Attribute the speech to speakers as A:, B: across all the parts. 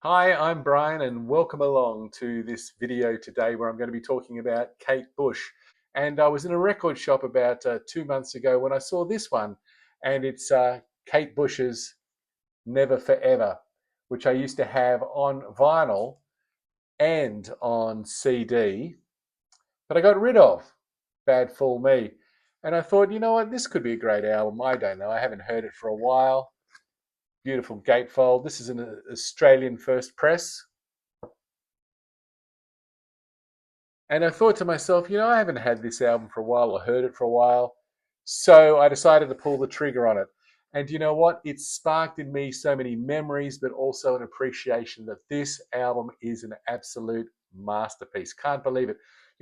A: Hi, I'm Brian and welcome along to this video today where I'm going to be talking about Kate Bush. And I was in a record shop about 2 months ago when I saw this one, and it's Kate Bush's Never Forever, which I used to have on vinyl and on CD, but I got rid of. Bad fool me. And I thought, you know what, this could be a great album. I don't know, I haven't heard it for a while. Beautiful gatefold. This is an Australian first press. And I thought to myself, I haven't had this album for a while or heard it for a while. So I decided to pull the trigger on it. And you know what? It sparked in me so many memories, but also an appreciation that this album is an absolute masterpiece. Can't believe it.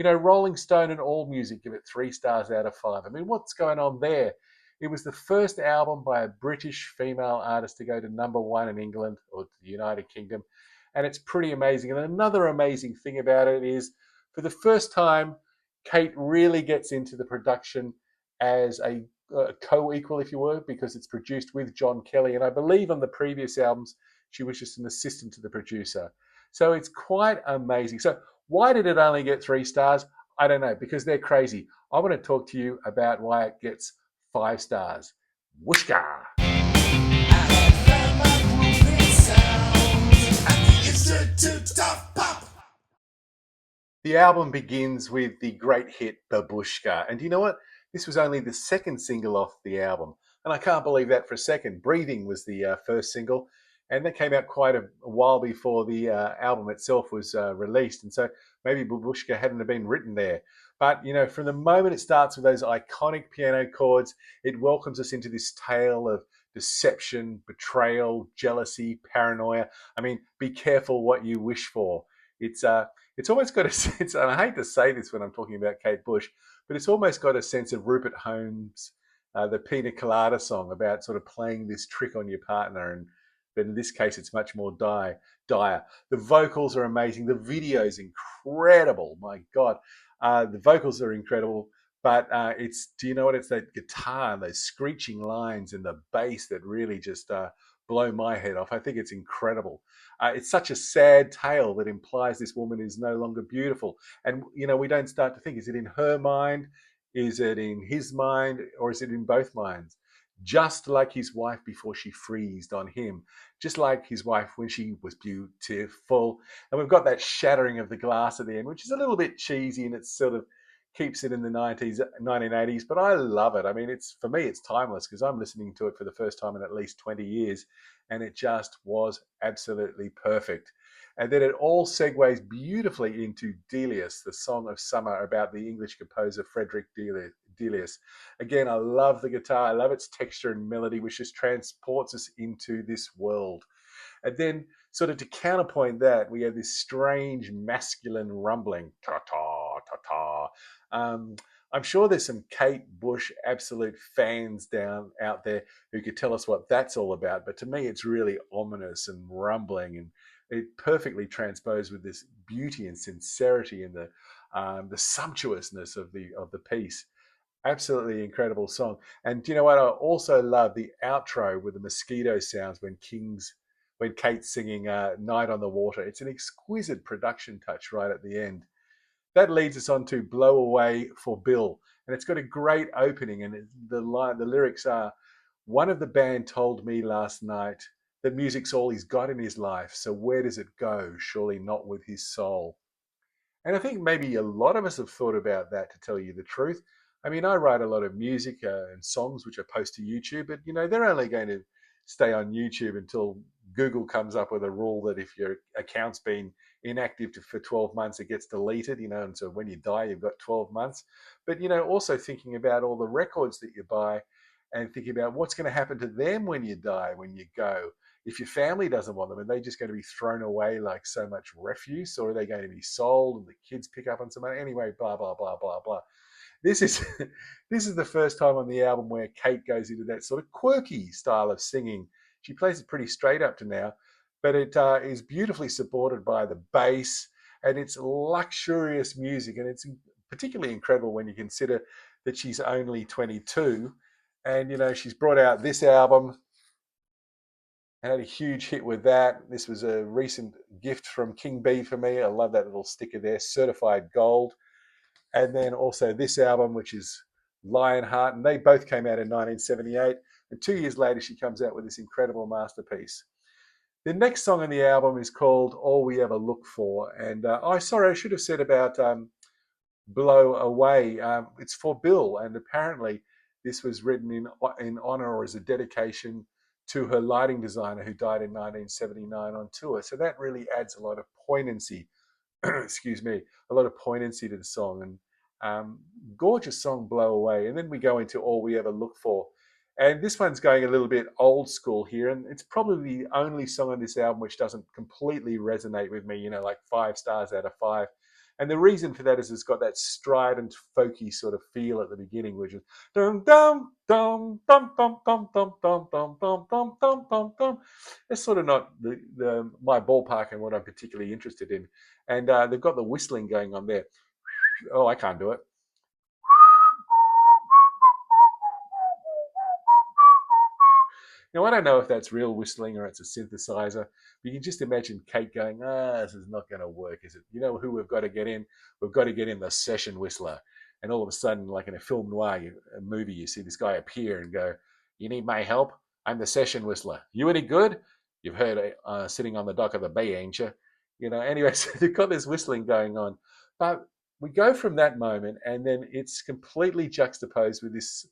A: Rolling Stone and All Music give it 3 stars out of 5. I mean, what's going on there? It was the first album by a British female artist to go to #1 in England or the United Kingdom. And it's pretty amazing. And another amazing thing about it is for the first time, Kate really gets into the production as a co-equal, if you were, because it's produced with John Kelly. And I believe on the previous albums, she was just an assistant to the producer. So it's quite amazing. So why did it only get 3 stars? I don't know, because they're crazy. I want to talk to you about why it gets 5 stars. Whooshka! The album begins with the great hit Babooshka. And you know what? This was only the second single off the album. And I can't believe that for a second. Breathing was the first single. And that came out quite a while before the album itself was released. And so maybe Babooshka hadn't been written there. But, from the moment it starts with those iconic piano chords, it welcomes us into this tale of deception, betrayal, jealousy, paranoia. I mean, be careful what you wish for. It's almost got a sense, and I hate to say this when I'm talking about Kate Bush, but it's almost got a sense of Rupert Holmes, the Pina Colada song about sort of playing this trick on your partner. But in this case, it's much more dire. The vocals are amazing. The video is incredible. My God. The vocals are incredible. But do you know what? It's that guitar and those screeching lines and the bass that really just blow my head off. I think it's incredible. It's such a sad tale that implies this woman is no longer beautiful. And, we don't start to think, is it in her mind? Is it in his mind? Or is it in both minds? Just like his wife before she freezed on him, just like his wife when she was beautiful. And we've got that shattering of the glass at the end, which is a little bit cheesy and it's sort of keeps it in the 1980s, but I love it. I mean, for me, it's timeless because I'm listening to it for the first time in at least 20 years, and it just was absolutely perfect. And then it all segues beautifully into Delius, the Song of Summer about the English composer Frederick Delius. Again, I love the guitar. I love its texture and melody, which just transports us into this world. And then, sort of to counterpoint that, we have this strange masculine rumbling, ta ta ta ta. I'm sure there's some Kate Bush absolute fans down out there who could tell us what that's all about. But to me, it's really ominous and rumbling, and it perfectly transposed with this beauty and sincerity and the sumptuousness of the piece. Absolutely incredible song. And do you know what? I also love the outro with the mosquito sounds when Kate's singing "Night on the Water." It's an exquisite production touch right at the end. That leads us on to "Blow Away for Bill," and it's got a great opening. And the lyrics are, "One of the band told me last night that music's all he's got in his life. So where does it go? Surely not with his soul." And I think maybe a lot of us have thought about that, to tell you the truth. I mean, I write a lot of music and songs which I post to YouTube, but they're only going to stay on YouTube until Google comes up with a rule that if your account's been inactive for 12 months, it gets deleted, and so when you die, you've got 12 months. But, also thinking about all the records that you buy and thinking about what's going to happen to them when you die, when you go. If your family doesn't want them, are they just going to be thrown away like so much refuse, or are they going to be sold and the kids pick up on somebody? Anyway, blah blah blah blah blah. This is this is the first time on the album where Kate goes into that sort of quirky style of singing. She plays it pretty straight up to now, but it is beautifully supported by the bass, and it's luxurious music, and it's particularly incredible when you consider that she's only 22, and she's brought out this album and had a huge hit with that. This was a recent gift from King B for me. I love that little sticker there, certified gold. And then also this album, which is Lionheart, and they both came out in 1978. And 2 years later, she comes out with this incredible masterpiece. The next song on the album is called All We Ever Look For. And sorry, I should have said about Blow Away. It's for Bill, and apparently this was written in honor or as a dedication to her lighting designer who died in 1979 on tour. So that really adds a lot of poignancy excuse me, a lot of poignancy to the song. And gorgeous song, Blow Away. And then we go into All We Ever Look For. And this one's going a little bit old school here. And it's probably the only song on this album which doesn't completely resonate with me, like 5 stars out of 5. And the reason for that is it's got that strident, folky sort of feel at the beginning, which is dum dum dum dum dum dum dum dum dum dum dum dum dum dum. It's sort of not my ballpark and what I'm particularly interested in. And they've got the whistling going on there. Oh, I can't do it. Now, I don't know if that's real whistling or it's a synthesizer. But you can just imagine Kate going, this is not going to work, is it? You know who we've got to get in? We've got to get in the session whistler. And all of a sudden, like in a film noir a movie, you see this guy appear and go, you need my help? I'm the session whistler. You any good? You've heard sitting on the dock of the bay, ain't you? Anyway, so they've got this whistling going on. But we go from that moment, and then it's completely juxtaposed with this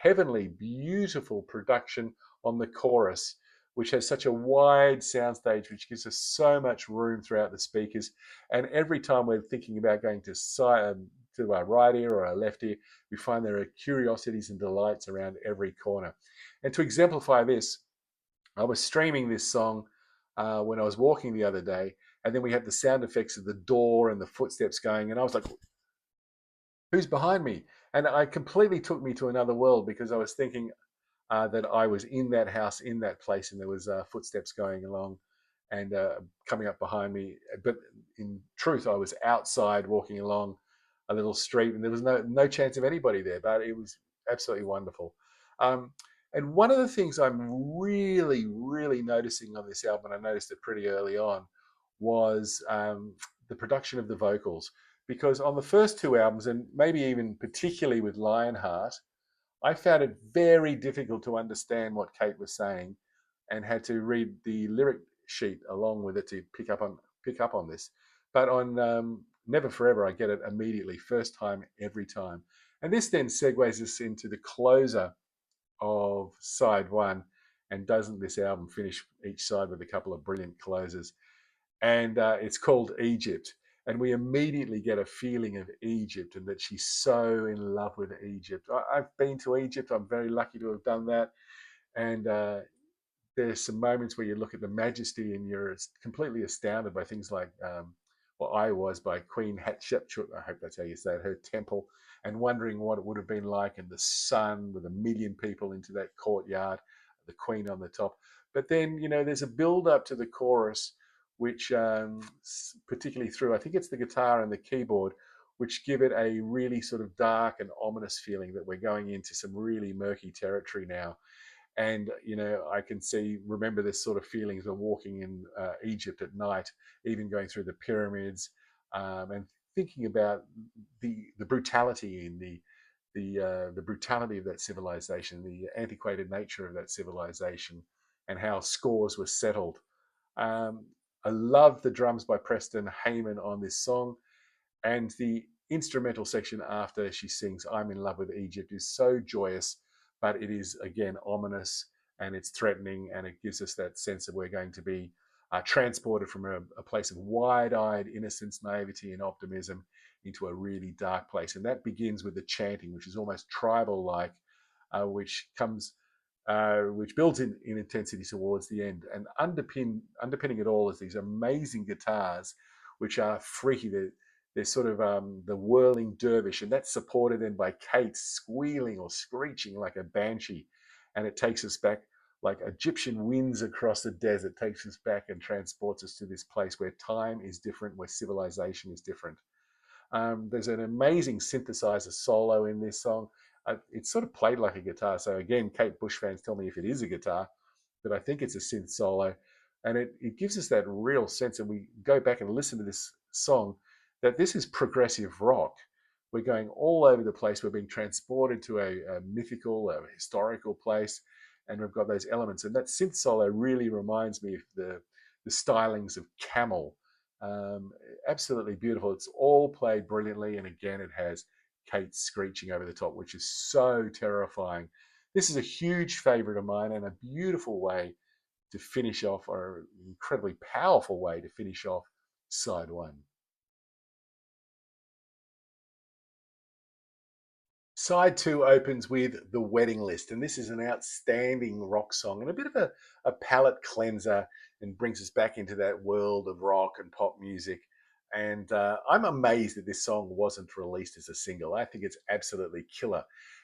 A: heavenly, beautiful production on the chorus, which has such a wide soundstage, which gives us so much room throughout the speakers. And every time we're thinking about going to our right ear or our left ear, we find there are curiosities and delights around every corner. And to exemplify this, I was streaming this song when I was walking the other day, and then we had the sound effects of the door and the footsteps going, and I was like, who's behind me? And it completely took me to another world because I was thinking that I was in that house, in that place, and there was footsteps going along and coming up behind me. But in truth, I was outside walking along a little street, and there was no chance of anybody there. But it was absolutely wonderful. Um, and one of the things I'm really, really noticing on this album, and I noticed it pretty early on, was the production of the vocals. Because on the first 2 albums, and maybe even particularly with Lionheart, I found it very difficult to understand what Kate was saying, and had to read the lyric sheet along with it to pick up on this. But on Never Forever, I get it immediately, first time, every time. And this then segues us into the closer of side one. And doesn't this album finish each side with a couple of brilliant closers? And it's called Egypt. And we immediately get a feeling of Egypt and that she's so in love with Egypt. I've been to Egypt. I'm very lucky to have done that. And there's some moments where you look at the majesty and you're completely astounded by things like, well, I was, by Queen Hatshepsut, I hope that's how you say it, her temple, and wondering what it would have been like in the sun with 1 million people into that courtyard, the Queen on the top. But then, there's a build up to the chorus, which particularly through, I think it's the guitar and the keyboard, which give it a really sort of dark and ominous feeling that we're going into some really murky territory now. And I can remember this sort of feelings of walking in Egypt at night, even going through the pyramids, and thinking about the brutality in the brutality of that civilization, the antiquated nature of that civilization, and how scores were settled. I love the drums by Preston Heyman on this song, and the instrumental section after she sings I'm in Love with Egypt is so joyous, but it is again ominous, and it's threatening, and it gives us that sense that we're going to be transported from a place of wide-eyed innocence, naivety, and optimism into a really dark place. And that begins with the chanting, which is almost tribal-like, which builds in intensity towards the end. And underpinning it all is these amazing guitars, which are freaky. They're sort of the whirling dervish, and that's supported then by Kate squealing or screeching like a banshee. And it takes us back like Egyptian winds across the desert, takes us back and transports us to this place where time is different, where civilization is different. There's an amazing synthesizer solo in this song. It's sort of played like a guitar. So again, Kate Bush fans, tell me if it is a guitar. but I think it's a synth solo. And it gives us that real sense, and we go back and listen to this song, that this is progressive rock. We're going all over the place. We're being transported to a mythical, a historical place, and we've got those elements. And that synth solo really reminds me of the stylings of Camel. Um, Absolutely beautiful. It's all played brilliantly, and again, it has Kate screeching over the top, which is so terrifying. This is a huge favorite of mine and a beautiful way to finish off, or an incredibly powerful way to finish off side one. Side two opens with The Wedding List, and this is an outstanding rock song and a bit of a palate cleanser, and brings us back into that world of rock and pop music. And I'm amazed that this song wasn't released as a single. I think it's absolutely killer.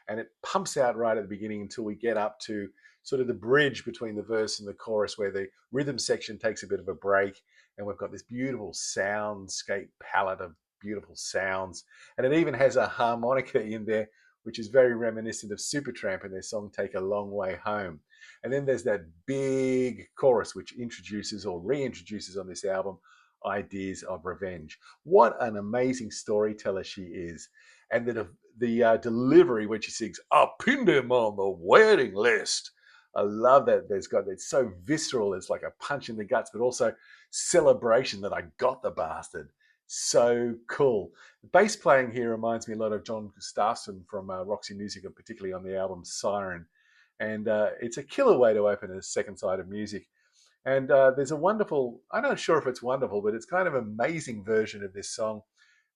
A: And it pumps out right at the beginning until we get up to sort of the bridge between the verse and the chorus, where the rhythm section takes a bit of a break. And we've got this beautiful soundscape palette of beautiful sounds. And it even has a harmonica in there, which is very reminiscent of Supertramp and their song Take a Long Way Home. And then there's that big chorus, which introduces or reintroduces on this album ideas of revenge. What an amazing storyteller she is. And the delivery when she sings, I pinned him on the wedding list. I love that. It's so visceral. It's like a punch in the guts, but also celebration that I got the bastard. So cool. The bass playing here reminds me a lot of John Gustafsson from Roxy Music, and particularly on the album Siren. And it's a killer way to open a second side of music. And there's a wonderful, I'm not sure if it's wonderful, but it's kind of amazing version of this song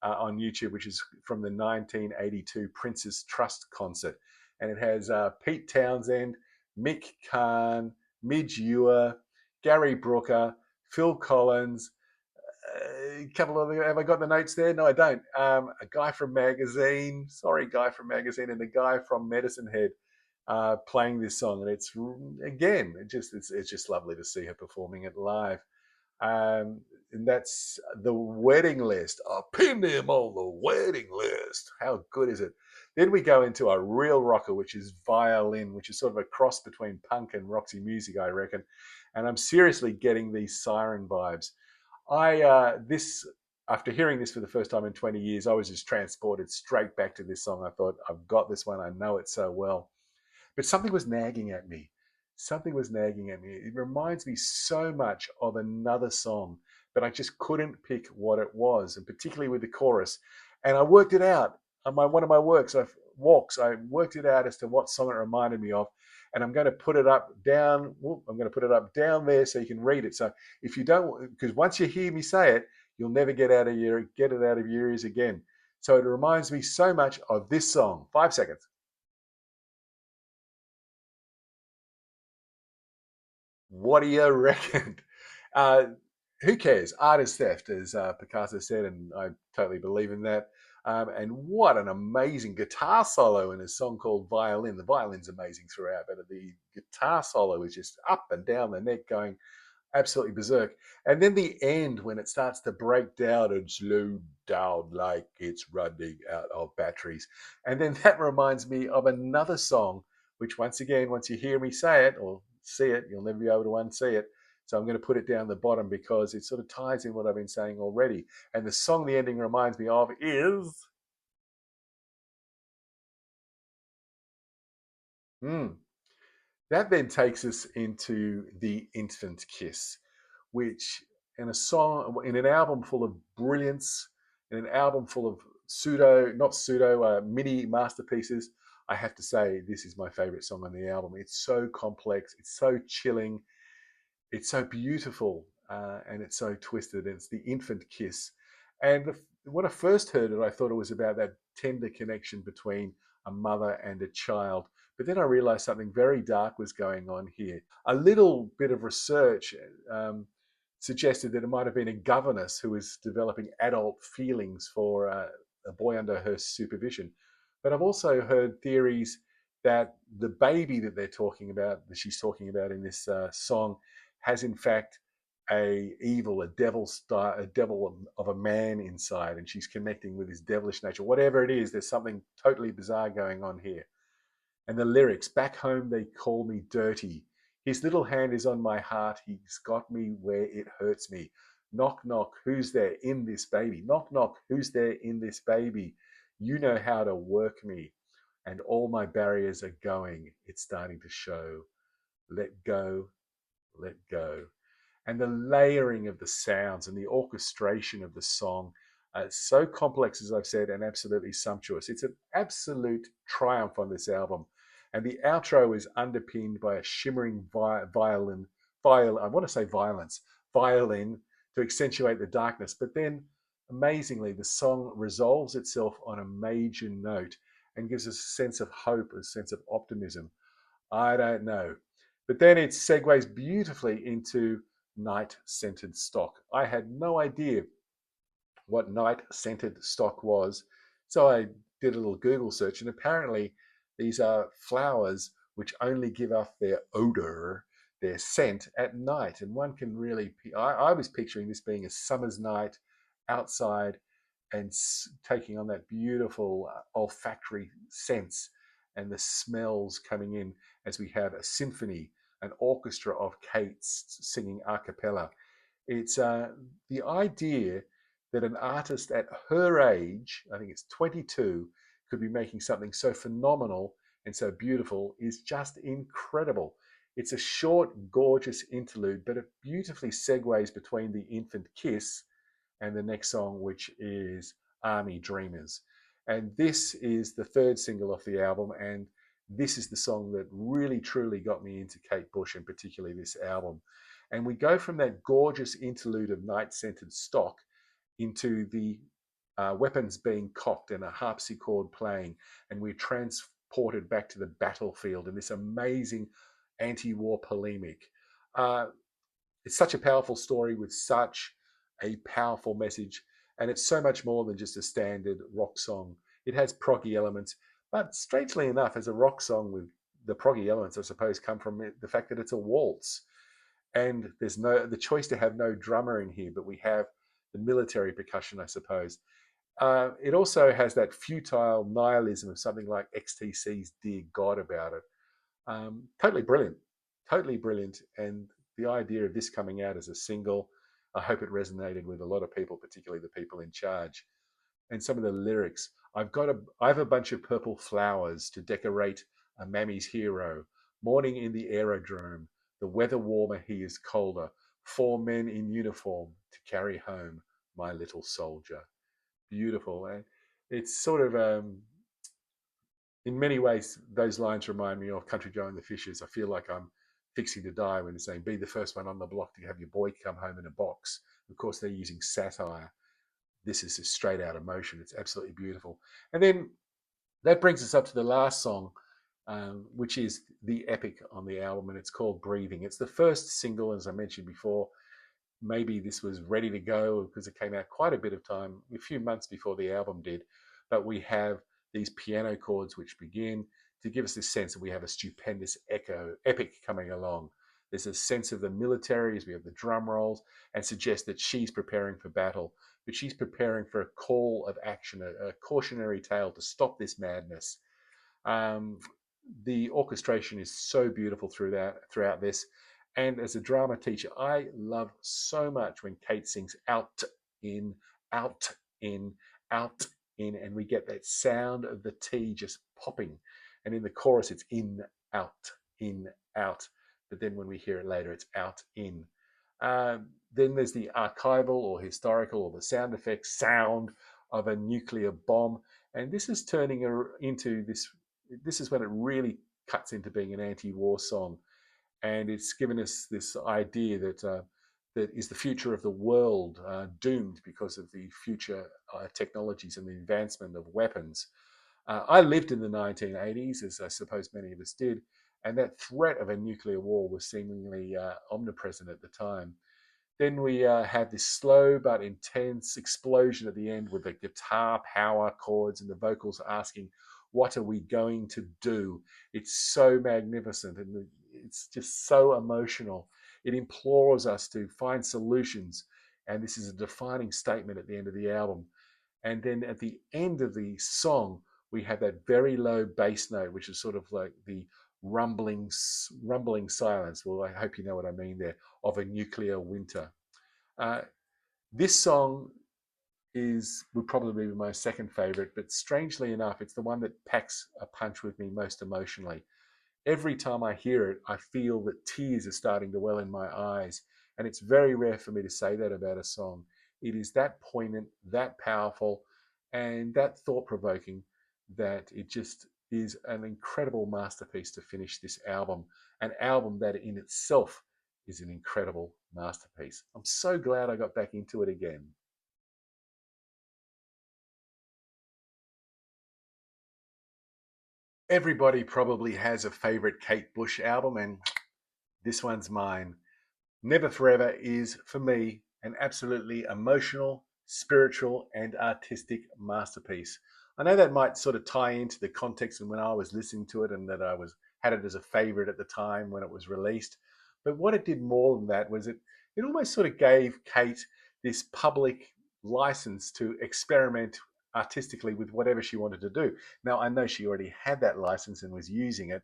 A: on YouTube, which is from the 1982 Prince's Trust concert. And it has Pete Townsend, Mick Karn, Midge Ure, Gary Brooker, Phil Collins, a couple of, have I got the notes there? No, I don't. A guy from Magazine, sorry, guy from Magazine, and the guy from Medicine Head playing this song, and it's again, it's just lovely to see her performing it live. And that's The Wedding List. I pinned him on the wedding list. How good is it? Then we go into a real rocker, which is Violin, which is sort of a cross between punk and Roxy Music, I reckon. And I'm seriously getting these Siren vibes. I this After hearing this for the first time in 20 years, I was just transported straight back to this song. I thought, I've got this one. I know it so well. But something was nagging at me. Something was nagging at me. It reminds me so much of another song, but I just couldn't pick what it was, and particularly with the chorus. And I worked it out on one of my walks. I worked it out as to what song it reminded me of, and I'm going to put it up down. I'm going to put it up down there so you can read it. So if you don't, because once you hear me say it, you'll never get it out of your ears again. So it reminds me so much of this song. 5 seconds. What do you reckon? Uh, who cares? Art is theft, as Picasso said, and I totally believe in that. And what an amazing guitar solo in a song called Violin. The violin's amazing throughout, but the guitar solo is just up and down the neck, going absolutely berserk. And then the end, when it starts to break down and slow down like it's running out of batteries. And then that reminds me of another song, which once again, once you hear me say it or see it, you'll never be able to unsee it. So I'm going to put it down the bottom because it sort of ties in what I've been saying already. And the song the ending reminds me of is hmm, that then takes us into The Infant Kiss, which in an album full of brilliance, in an album full of mini masterpieces, I have to say this is my favorite song on the album. It's so complex, it's so chilling, it's so beautiful, and it's so twisted. And it's The Infant Kiss. And when I first heard it, I thought it was about that tender connection between a mother and a child. But then I realized something very dark was going on here. A little bit of research suggested that it might have been a governess who was developing adult feelings for a boy under her supervision. But I've also heard theories that the baby that she's talking about in this song, has in fact a devil style, a devil of a man inside, and she's connecting with his devilish nature. Whatever it is, there's something totally bizarre going on here. And the lyrics, back home they call me dirty, His little hand is on my heart. He's got me where it hurts me. Knock, knock, who's there in this baby? Knock, knock, who's there in this baby? You know how to work me. And all my barriers are going. It's starting to show. Let go, let go. And the layering of the sounds and the orchestration of the song, so complex, as I've said, and absolutely sumptuous. It's an absolute triumph on this album. And the outro is underpinned by a shimmering violin, I want to say violence, violin to accentuate the darkness. But then, amazingly, the song resolves itself on a major note and gives us a sense of hope, a sense of optimism. I don't know. But then it segues beautifully into night-scented stock. I had no idea what night-scented stock was, so I did a little Google search, and apparently these are flowers which only give off their odor, their scent at night. And one can really, I was picturing this being a summer's night outside and taking on that beautiful olfactory sense and the smells coming in as we have a symphony, an orchestra of Kates singing a cappella. It's the idea that an artist at her age, I think it's 22, could be making something so phenomenal and so beautiful is just incredible. It's a short, gorgeous interlude, but it beautifully segues between the infant kiss and the next song, which is Army Dreamers. And this is the third single off the album, and this is the song that really, truly got me into Kate Bush, and particularly this album. And we go from that gorgeous interlude of night-scented stock into the weapons being cocked and a harpsichord playing, and we're transported back to the battlefield in this amazing anti-war polemic. It's such a powerful story with such a powerful message, and it's so much more than just a standard rock song. It has proggy elements, but strangely enough, as a rock song, with the proggy elements, I suppose, come from the fact that it's a waltz, and there's the choice to have no drummer in here, but we have the military percussion, I suppose. It also has that futile nihilism of something like XTC's Dear God about it. Totally brilliant, totally brilliant. And the idea of this coming out as a single, I hope it resonated with a lot of people, particularly the people in charge. And some of the lyrics, I have a bunch of purple flowers to decorate a mammy's hero. Morning in the aerodrome, the weather warmer, he is colder. 4 men in uniform to carry home my little soldier. Beautiful. And it's sort of, in many ways, those lines remind me of Country Joe and the Fishers. I feel like I'm fixing to die when they're saying, be the first one on the block to have your boy come home in a box. Of course, they're using satire. This is just straight out emotion. It's absolutely beautiful. And then that brings us up to the last song, which is the epic on the album, and it's called Breathing. It's the first single, as I mentioned before. Maybe this was ready to go because it came out quite a bit of time, a few months before the album did. But we have these piano chords which begin to give us this sense that we have a stupendous epic coming along. There's a sense of the military as we have the drum rolls and suggest that she's preparing for battle, but she's preparing for a call of action, a cautionary tale to stop this madness. The orchestration is so beautiful throughout this. And as a drama teacher, I love so much when Kate sings out, in, out, in, out, in, and we get that sound of the T just popping. And in the chorus, it's in, out, in, out. But then when we hear it later, it's out, in. Then there's the archival or historical or the sound effects sound of a nuclear bomb. And this is turning into this is when it really cuts into being an anti-war song. And it's given us this idea that that is the future of the world doomed because of the future technologies and the advancement of weapons. I lived in the 1980s, as I suppose many of us did, and that threat of a nuclear war was seemingly omnipresent at the time. Then we had this slow but intense explosion at the end with the guitar power chords and the vocals asking, what are we going to do? It's so magnificent and it's just so emotional. It implores us to find solutions. And this is a defining statement at the end of the album. And then at the end of the song, we have that very low bass note, which is sort of like the rumbling silence. Well, I hope you know what I mean there, of a nuclear winter. Uh, this song would probably be my second favorite, but strangely enough, it's the one that packs a punch with me most emotionally. Every time I hear it, I feel that tears are starting to well in my eyes. And it's very rare for me to say that about a song. It is that poignant, that powerful, and that thought provoking that it just is an incredible masterpiece to finish this album. An album that in itself is an incredible masterpiece. I'm so glad I got back into it again. Everybody probably has a favorite Kate Bush album, and this one's mine. Never Forever is, for me, an absolutely emotional, spiritual, and artistic masterpiece. I know that might sort of tie into the context of when I was listening to it and that I was had it as a favorite at the time when it was released. But what it did more than that was it almost sort of gave Kate this public license to experiment artistically with whatever she wanted to do. Now, I know she already had that license and was using it,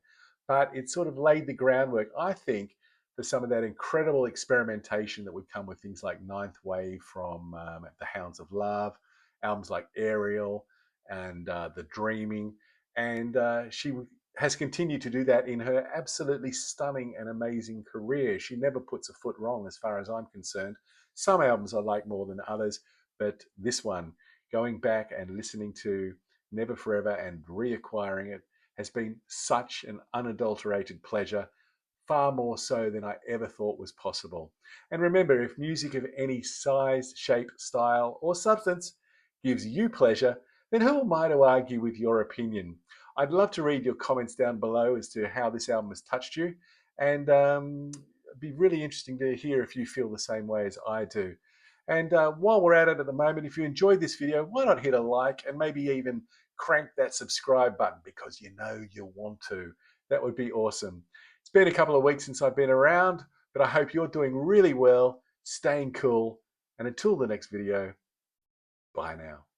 A: but it sort of laid the groundwork, I think, for some of that incredible experimentation that would come with things like Ninth Wave from The Hounds of Love, albums like Ariel and The Dreaming. And she has continued to do that in her absolutely stunning and amazing career. She never puts a foot wrong as far as I'm concerned. Some albums I like more than others, but this one, going back and listening to Never Forever and reacquiring it, has been such an unadulterated pleasure, far more so than I ever thought was possible. And remember, if music of any size, shape, style, or substance gives you pleasure, then who am I to argue with your opinion? I'd love to read your comments down below as to how this album has touched you, and it'd be really interesting to hear if you feel the same way as I do. And while we're at it at the moment, if you enjoyed this video, why not hit a like and maybe even crank that subscribe button, because you know you'll want to. That would be awesome. It's been a couple of weeks since I've been around, but I hope you're doing really well, staying cool, and until the next video, bye now.